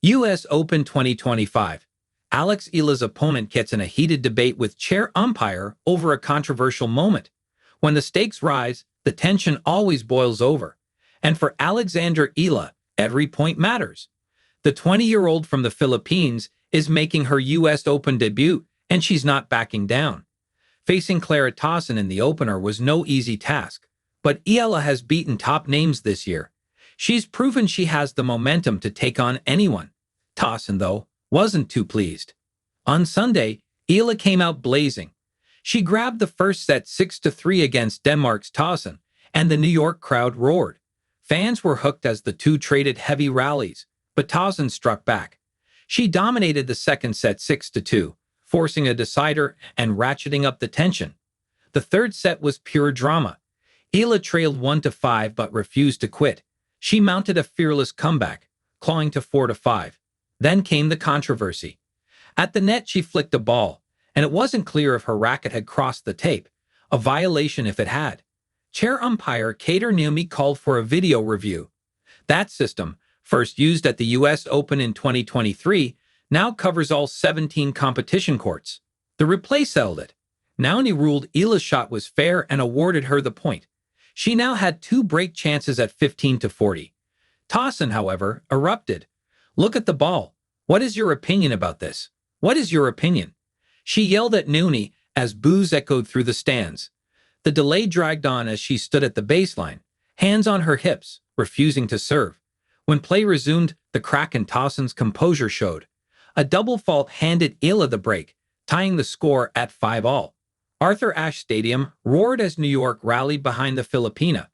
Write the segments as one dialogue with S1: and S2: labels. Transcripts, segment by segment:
S1: U.S. Open 2025. Alex Eala's opponent gets in a heated debate with chair umpire over a controversial moment. When the stakes rise, the tension always boils over. And for Alexandra Eala, every point matters. The 20-year-old from the Philippines is making her U.S. Open debut, and she's not backing down. Facing Clara Tauson in the opener was no easy task, but Eala has beaten top names this year. She's proven she has the momentum to take on anyone. Tauson, though, wasn't too pleased. On Sunday, Eala came out blazing. She grabbed the first set 6-3 against Denmark's Tauson, and the New York crowd roared. Fans were hooked as the two traded heavy rallies, but Tauson struck back. She dominated the second set 6-2, forcing a decider and ratcheting up the tension. The third set was pure drama. Eala trailed 1-5 but refused to quit. She mounted a fearless comeback, clawing to 4-5. Then came the controversy. At the net, she flicked a ball, and it wasn't clear if her racket had crossed the tape, a violation if it had. Chair umpire Clara Tauson called for a video review. That system, first used at the U.S. Open in 2023, now covers all 17 competition courts. The replay settled it. Tauson ruled Eala's shot was fair and awarded her the point. She now had two break chances at 15-40. Tauson, however, erupted. "Look at the ball. What is your opinion about this? What is your opinion?" She yelled at Tauson as boos echoed through the stands. The delay dragged on as she stood at the baseline, hands on her hips, refusing to serve. When play resumed, the crack in Tauson's composure showed. A double fault handed Eala the break, tying the score at 5-all. Arthur Ashe Stadium roared as New York rallied behind the Filipina.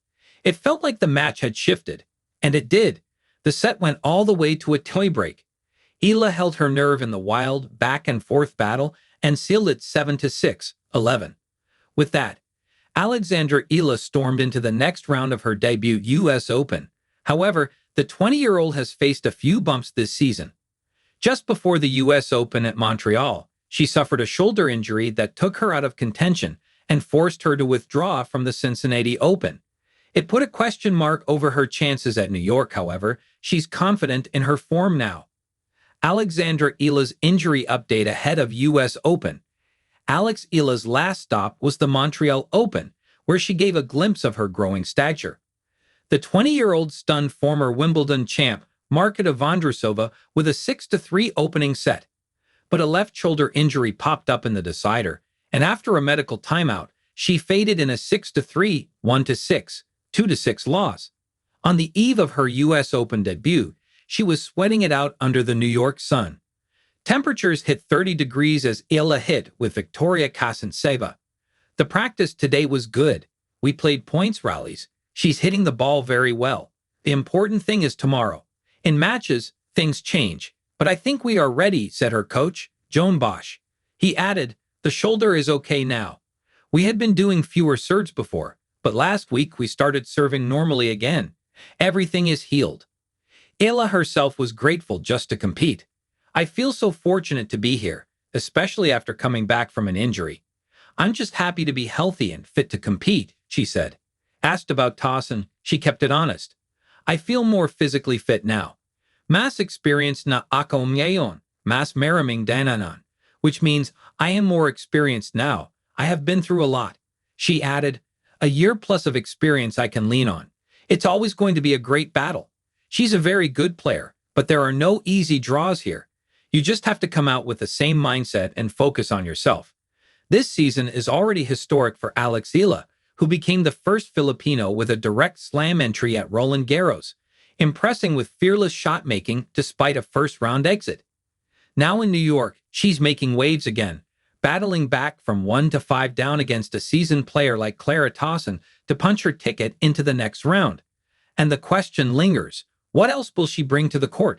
S1: It felt like the match had shifted, and it did. The set went all the way to a tiebreak. Eala held her nerve in the wild back-and-forth battle and sealed it 7-6, 11. With that, Alexandra Eala stormed into the next round of her debut U.S. Open. However, the 20-year-old has faced a few bumps this season. Just before the U.S. Open at Montreal, she suffered a shoulder injury that took her out of contention and forced her to withdraw from the Cincinnati Open. It put a question mark over her chances at New York, however. She's confident in her form now. Alexandra Eala's injury update ahead of U.S. Open. Alex Eala's last stop was the Montreal Open, where she gave a glimpse of her growing stature. The 20-year-old stunned former Wimbledon champ Marketa Vondrousova with a 6-3 opening set. But a left shoulder injury popped up in the decider, and after a medical timeout, she faded in a 6-3, 1-6, 2-6 loss. On the eve of her U.S. Open debut, she was sweating it out under the New York sun. Temperatures hit 30 degrees as Eala hit with Victoria Kasanseva. The practice today was good. We played points rallies. She's hitting the ball very well. The important thing is tomorrow. In matches, things change, but I think we are ready, said her coach, Joan Bosch. He added, the shoulder is okay now. We had been doing fewer serves before, but last week we started serving normally again. Everything is healed. Eala herself was grateful just to compete. I feel so fortunate to be here, especially after coming back from an injury. I'm just happy to be healthy and fit to compete, she said. Asked about Tauson, she kept it honest. I feel more physically fit now. Mas experienced na ako ngayon, mas maraming dananan, which means I am more experienced now. I have been through a lot. She added, a year plus of experience I can lean on. It's always going to be a great battle. She's a very good player, but there are no easy draws here. You just have to come out with the same mindset and focus on yourself. This season is already historic for Alex Eala, who became the first Filipino with a direct slam entry at Roland Garros, impressing with fearless shot-making despite a first-round exit. Now in New York, she's making waves again, battling back from 1-5 down against a seasoned player like Clara Tauson to punch her ticket into the next round. And the question lingers, what else will she bring to the court?